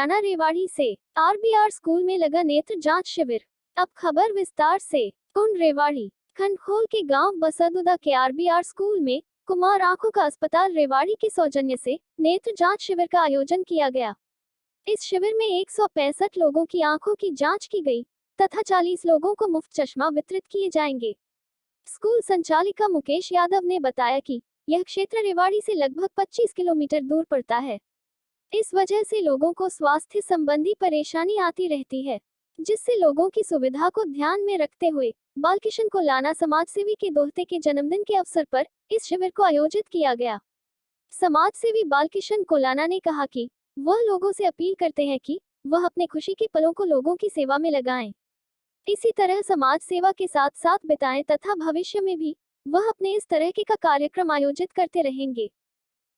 हरियाणा रेवाड़ी से RBR school में लगा नेत्र जांच शिविर। अब खबर विस्तार से। कुंड रेवाड़ी खंडखोल के गांव बसदुदा के आरबीआर स्कूल में कुमार आंखों का अस्पताल रेवाड़ी के सौजन्य से नेत्र जांच शिविर का आयोजन किया गया। इस शिविर में 165 लोगों की आंखों की जांच की गई तथा 40 लोगों को मुफ्त चश्मा वितरित किए जाएंगे। स्कूल संचालिका मुकेश यादव ने बताया कि यह क्षेत्र रेवाड़ी से लगभग 25 किलोमीटर दूर पड़ता है। इस वजह से लोगों को स्वास्थ्य संबंधी परेशानी आती रहती है, जिससे लोगों की सुविधा को ध्यान में रखते हुए बालकिशन कोलाना समाजसेवी के दोहते के जन्मदिन के अवसर पर इस शिविर को आयोजित किया गया। समाजसेवी बालकिशन कोलाना ने कहा कि वह लोगों से अपील करते हैं कि वह अपने खुशी के पलों को लोगों की सेवा में लगाएं। इसी तरह समाज सेवा के साथ साथ बिताएं तथा भविष्य में भी वह अपने इस तरह के कार्यक्रम आयोजित करते रहेंगे।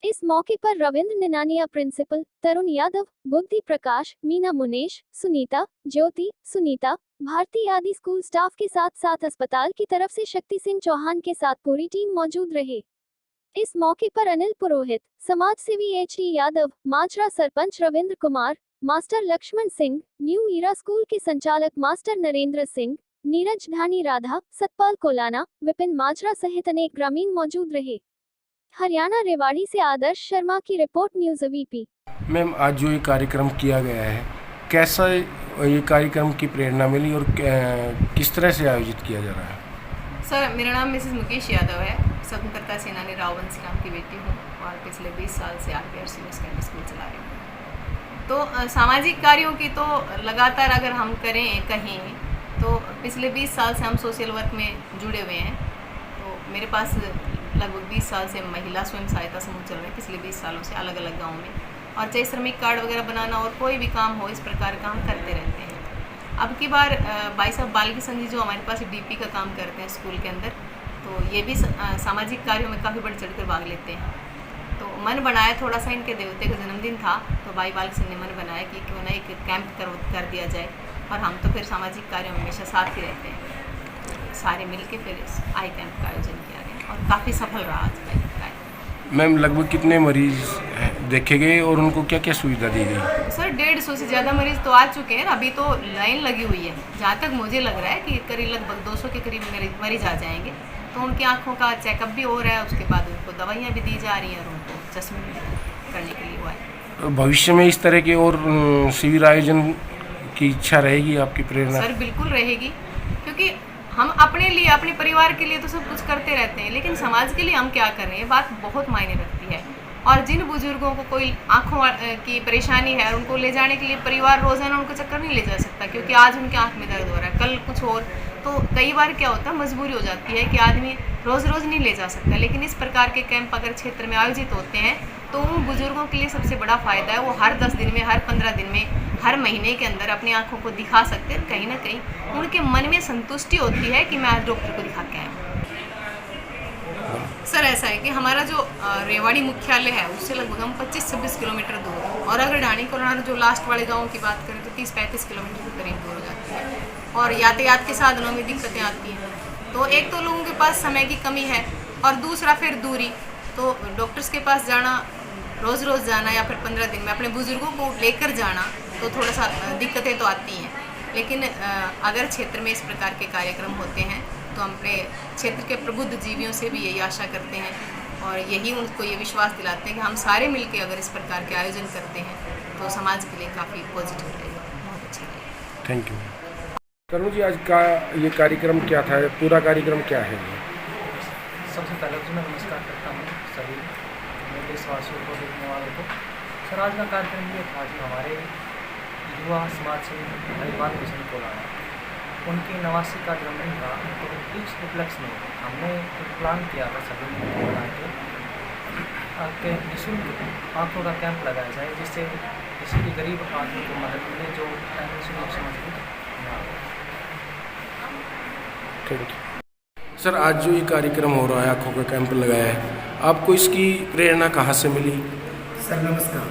इस मौके पर रविंद्र निनानिया प्रिंसिपल, तरुण यादव, बुद्धि प्रकाश, मीना मुनेश, सुनीता, ज्योति, सुनीता, भारती आदि स्कूल स्टाफ के साथ साथ अस्पताल की तरफ से शक्ति सिंह चौहान के साथ पूरी टीम मौजूद रहे। इस मौके पर अनिल पुरोहित, समाजसेवी H D. Yadav, Majra sarpanch Ravindra Kumar, master Laxman Singh, new era school के संचालक मास्टर नरेंद्र सिंह, नीरज ढानी राधा, सतपाल कोलाना, विपिन माजरा सहित अनेक ग्रामीण मौजूद रहे। हरियाणा रेवाड़ी से आदर्श शर्मा की रिपोर्ट, न्यूज़ वीपी। मैम, आज जो ये कार्यक्रम किया गया है, कैसा ये कार्यक्रम की प्रेरणा मिली और किस तरह से आयोजित किया जा रहा है? सर, मेरा नाम मिसेस मुकेश यादव है। स्वतंत्रता सेनानी राव बंसी राम की बेटी हूँ और पिछले 20 साल से आरबीआर सीनियर सेकेंडरी स्कूल चला रही हूँ। तो सामाजिक कार्यों की तो लगातार अगर हम करें कहीं, तो पिछले 20 साल से हम सोशल वर्क में जुड़े हुए हैं। तो मेरे पास लगभग 20 साल से महिला स्वयं सहायता समूह चल रहे हैं, पिछले 20 सालों से अलग अलग गाँव में, और चाहे श्रमिक कार्ड वगैरह बनाना और कोई भी काम हो, इस प्रकार का हम करते रहते हैं। अब की बार भाई साहब बालकिशन जी जो हमारे पास डीपी का काम करते हैं स्कूल के अंदर, तो ये भी सामाजिक कार्यों में काफ़ी बढ़ चढ़ कर भाग लेते हैं। तो मन बनाया, थोड़ा सा इनके देवते का जन्मदिन था, तो भाई बालकिशन ने मन बनाया कि क्यों ना एक कैंप कर दिया जाए, और हम तो फिर सामाजिक कार्यों में हमेशा साथ ही रहते हैं। तो सारे मिल के फिर इस आई कैंप का आयोजन किया गया और काफ़ी सफल रहा आज का कैंप। मैम, लगभग कितने मरीज देखे गए और उनको क्या क्या सुविधा दी गई? सर, 150 से ज़्यादा मरीज तो आ चुके हैं। अभी तो लाइन लगी हुई है। जहाँ तक मुझे लग रहा है कि करीब लगभग 200 के करीब मरीज आ जाएंगे। तो उनकी आँखों का चेकअप भी हो रहा है, उसके बाद उनको दवाइयाँ भी दी जा रही हैं और उनको चश्मे भी करने के लिए हुआ है। भविष्य में इस तरह के और शिविर आयोजन की इच्छा रहेगी आपकी प्रेरणा? सर, बिल्कुल रहेगी, क्योंकि हम अपने लिए, अपने परिवार के लिए तो सब कुछ करते रहते हैं, लेकिन समाज के लिए हम क्या कर रहे हैं, बात बहुत मायने रखती है। और जिन बुजुर्गों को कोई आँखों की परेशानी है, उनको ले जाने के लिए परिवार रोज़ाना उनको चक्कर नहीं ले जा सकता, क्योंकि आज उनके आँख में दर्द हो रहा है, कल कुछ और। तो कई बार क्या होता है, मजबूरी हो जाती है कि आदमी रोज़ रोज़ नहीं ले जा सकता। लेकिन इस प्रकार के कैंप अगर क्षेत्र में आयोजित होते हैं, तो उन बुजुर्गों के लिए सबसे बड़ा फ़ायदा है, वो हर 10 दिन में, हर 15 दिन में, हर महीने के अंदर अपनी आँखों को दिखा सकते हैं। कहीं ना कहीं उनके मन में संतुष्टि होती है कि मैं आज डॉक्टर को दिखा के आया हूँ। सर, ऐसा है कि हमारा जो रेवाड़ी मुख्यालय है, उससे लगभग हम 25-26 किलोमीटर दूर, और अगर ढाणी कोलाना जो लास्ट वाले गाँव की बात करें तो 30-35 किलोमीटर के करीब दूर हो जाती है। और यातायात के साधनों में दिक्कतें आती हैं। तो एक तो लोगों के पास समय की कमी है, और दूसरा फिर दूरी। तो डॉक्टर्स के पास जाना, रोज़ रोज़ जाना, या फिर 15 दिन में अपने बुजुर्गों को लेकर जाना, तो थोड़ा सा दिक्कतें तो आती हैं। लेकिन अगर क्षेत्र में इस प्रकार के कार्यक्रम होते हैं, तो हम अपने क्षेत्र के प्रबुद्ध जीवियों से भी यही आशा करते हैं, और यही उनको ये विश्वास दिलाते हैं कि हम सारे मिलकर अगर इस प्रकार के आयोजन करते हैं, तो समाज के लिए काफ़ी पॉजिटिव रहेगा, बहुत अच्छा रहेगा। Thank you. तरुण जी, आज का ये कार्यक्रम क्या था, पूरा कार्यक्रम क्या है? सबसे पहले तो मैं नमस्कार करता हूँ सभी मेरे देशवासियों को, देखने वालों को। सर, आज का कार्यक्रम ये था कि हमारे युवा समाज सेवी भाई बालकिशन कोलाना, उनकी 89 का जन्मदिन था। तो इस उपलक्ष्य में हमने एक प्लान किया था सभी मिलकर बना के निःशुल्क आँखों का कैंप लगाया जाए, जिससे किसी भी गरीब आदमी को मदद मिले जो निःशुल्क समझ ना हो। सर, आज जो ये कार्यक्रम हो रहा है, आँखों का कैंप लगाया है, आपको इसकी प्रेरणा कहाँ से मिली? सर नमस्कार,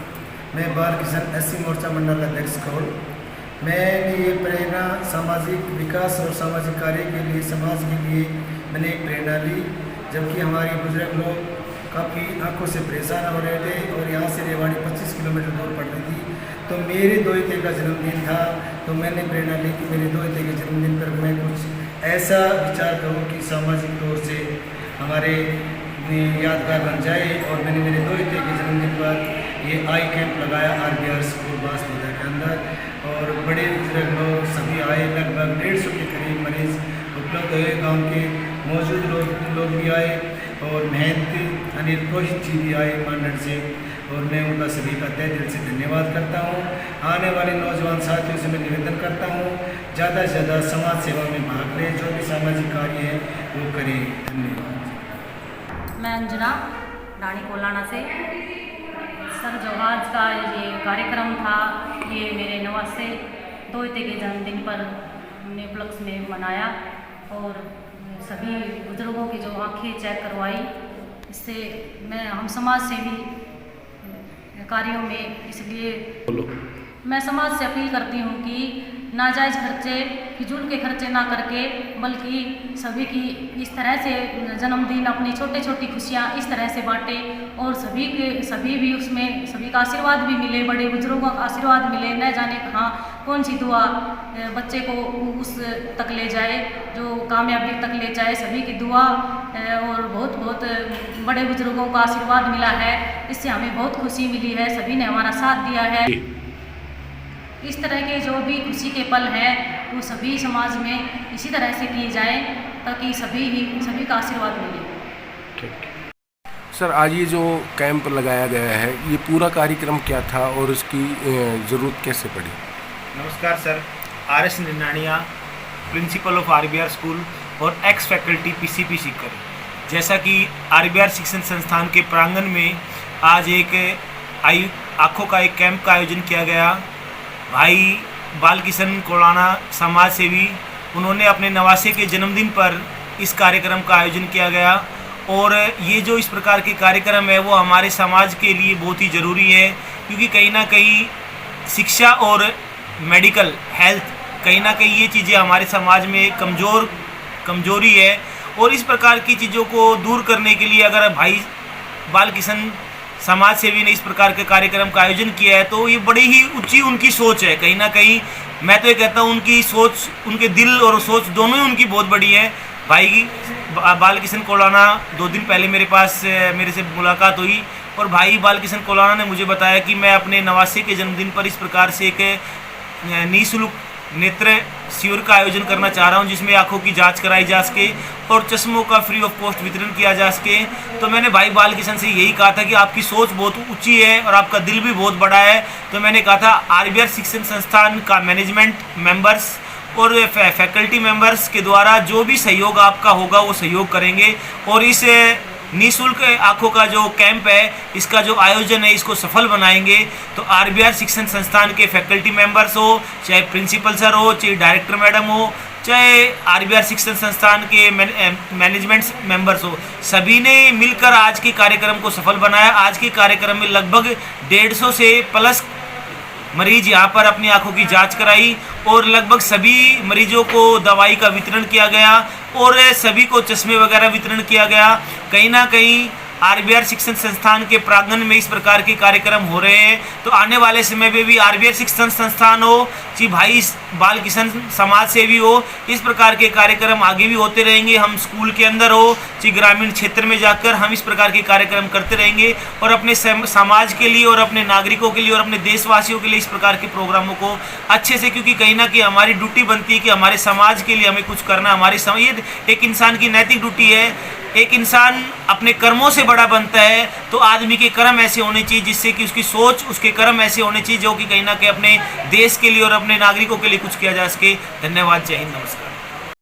मैं बालकिशन एससी मोर्चा मंडल अध्यक्ष कौल। मैंने ये प्रेरणा सामाजिक विकास और सामाजिक कार्य के लिए, समाज के लिए मैंने एक प्रेरणा ली, जबकि हमारे बुजुर्ग लोग काफ़ी आंखों से परेशान हो रहे थे और यहाँ से रेवाड़ी 25 किलोमीटर दूर पड़ रही थी। तो मेरे दोहिते का जन्मदिन था, तो मैंने प्रेरणा ली कि मेरे दोहिते के जन्मदिन पर मैं कुछ ऐसा विचार करूं कि सामाजिक तौर से हमारे यादगार बन जाए। और मैंने मेरे दोहिते के जन्मदिन पर ये आई कैंप लगाया RBR स्कूल बांसदुदा के अंदर, और बड़े बुजुर्ग लोग सभी आए, लगभग 150 के करीब मरीज उपलब्ध हुए, गांव के मौजूद लोग भी आए, और महंत अनिल पुरोहित जी भी आए मांडर से, और मैं उनका सभी का तहे दिल से धन्यवाद करता हूँ। आने वाले नौजवान साथियों से मैं निवेदन करता हूँ ज़्यादा से ज़्यादा समाज सेवा में भाग लें, जो भी सामाजिक कार्य है वो करें। धन्यवाद। मैं अंजना रानी कोलाना से। सर, जो आज का ये कार्यक्रम था, ये मेरे 89 दोहिते के जन्मदिन पर हमने उपलक्ष्य में मनाया, और सभी बुजुर्गों की जो आंखें चेक करवाई, इससे हम समाज सेवी कार्यों में, इसलिए मैं समाज से अपील करती हूँ कि नाजायज़ खर्चे, फिजूल के खर्चे ना करके, बल्कि सभी की इस तरह से जन्मदिन, अपनी छोटी छोटी खुशियाँ इस तरह से बांटे, और सभी भी उसमें सभी का आशीर्वाद भी मिले, बड़े बुजुर्गों का आशीर्वाद मिले। न जाने कहाँ कौन सी दुआ बच्चे को उस तक ले जाए जो कामयाबी तक ले जाए। सभी की दुआ और बहुत बहुत बड़े बुजुर्गों का आशीर्वाद मिला है, इससे हमें बहुत खुशी मिली है। सभी ने हमारा साथ दिया है। इस तरह के जो भी खुशी के पल हैं वो सभी समाज में इसी तरह से किए जाएं, ताकि सभी का आशीर्वाद मिले। सर, आज ये जो कैंप लगाया गया है, ये पूरा कार्यक्रम क्या था और इसकी ज़रूरत कैसे पड़ी? नमस्कार sir, RS Ninania, principal of RBR school और एक्स फैकल्टी PCP सीकर। जैसा कि RBR शिक्षण संस्थान के प्रांगण में आज एक आँखों का एक कैंप का आयोजन किया गया। भाई बालकिशन कोलाना समाज सेवी, उन्होंने अपने 89 के जन्मदिन पर इस कार्यक्रम का आयोजन किया गया, और ये जो इस प्रकार के कार्यक्रम है वो हमारे समाज के लिए बहुत ही ज़रूरी है, क्योंकि कहीं ना कहीं शिक्षा और मेडिकल हेल्थ, कहीं ना कहीं ये चीज़ें हमारे समाज में कमजोरी है, और इस प्रकार की चीज़ों को दूर करने के लिए अगर भाई बालकिशन समाज सेवी ने इस प्रकार के कार्यक्रम का आयोजन किया है, तो ये बड़ी ही ऊंची उनकी सोच है। कहीं ना कहीं मैं तो ये कहता हूँ उनकी सोच, उनके दिल और सोच दोनों ही उनकी बहुत बड़ी है। भाई बालकिशन कोलाना 2 दिन पहले मेरे से मुलाकात हुई, और भाई बालकिशन कोलाना ने मुझे बताया कि मैं अपने 89 के जन्मदिन पर इस प्रकार से एक निःशुल्क नेत्र शिविर का आयोजन करना चाह रहा हूं, जिसमें आंखों की जांच कराई जा सके और चश्मों का फ्री ऑफ कॉस्ट वितरण किया जा सके। तो मैंने भाई बालकिशन से यही कहा था कि आपकी सोच बहुत ऊंची है और आपका दिल भी बहुत बड़ा है। तो मैंने कहा था RBR शिक्षण संस्थान का मैनेजमेंट मेंबर्स और फैकल्टी मेंबर्स के द्वारा जो भी सहयोग आपका होगा वो सहयोग करेंगे, और इस निःशुल्क आँखों का जो कैंप है, इसका जो आयोजन है, इसको सफल बनाएंगे। तो RBR शिक्षण संस्थान के फैकल्टी मेंबर्स हो, चाहे प्रिंसिपल सर हो, चाहे डायरेक्टर मैडम हो, चाहे RBR शिक्षण संस्थान के मैनेजमेंट मेंबर्स हो, सभी ने मिलकर आज के कार्यक्रम को सफल बनाया। आज के कार्यक्रम में लगभग 150 से प्लस मरीज यहाँ पर अपनी आंखों की जांच कराई, और लगभग सभी मरीजों को दवाई का वितरण किया गया, और सभी को चश्मे वगैरह वितरण किया गया। कहीं ना कहीं RBR शिक्षण संस्थान के प्रांगण में इस प्रकार के कार्यक्रम हो रहे हैं, तो आने वाले समय में भी RBR शिक्षण संस्थान हो, चाहे भाई बालकिशन समाज सेवी हो, इस प्रकार के कार्यक्रम आगे भी होते रहेंगे। हम स्कूल के अंदर हो, चाहे ग्रामीण क्षेत्र में जाकर हम इस प्रकार के कार्यक्रम करते रहेंगे, और अपने समाज के लिए और अपने नागरिकों के लिए और अपने देशवासियों के लिए इस प्रकार के प्रोग्रामों को अच्छे से, क्योंकि कहीं ना कहीं हमारी ड्यूटी बनती है कि हमारे समाज के लिए हमें कुछ करना, ये एक इंसान की नैतिक ड्यूटी है। एक इंसान अपने कर्मों से बड़ा बनता है, तो आदमी के कर्म ऐसे होने चाहिए जिससे कि उसकी सोच, उसके कर्म ऐसे होने चाहिए जो कि कहीं ना कहीं अपने देश के लिए और अपने नागरिकों के लिए कुछ किया जा सके। धन्यवाद, जय हिंद, नमस्कार।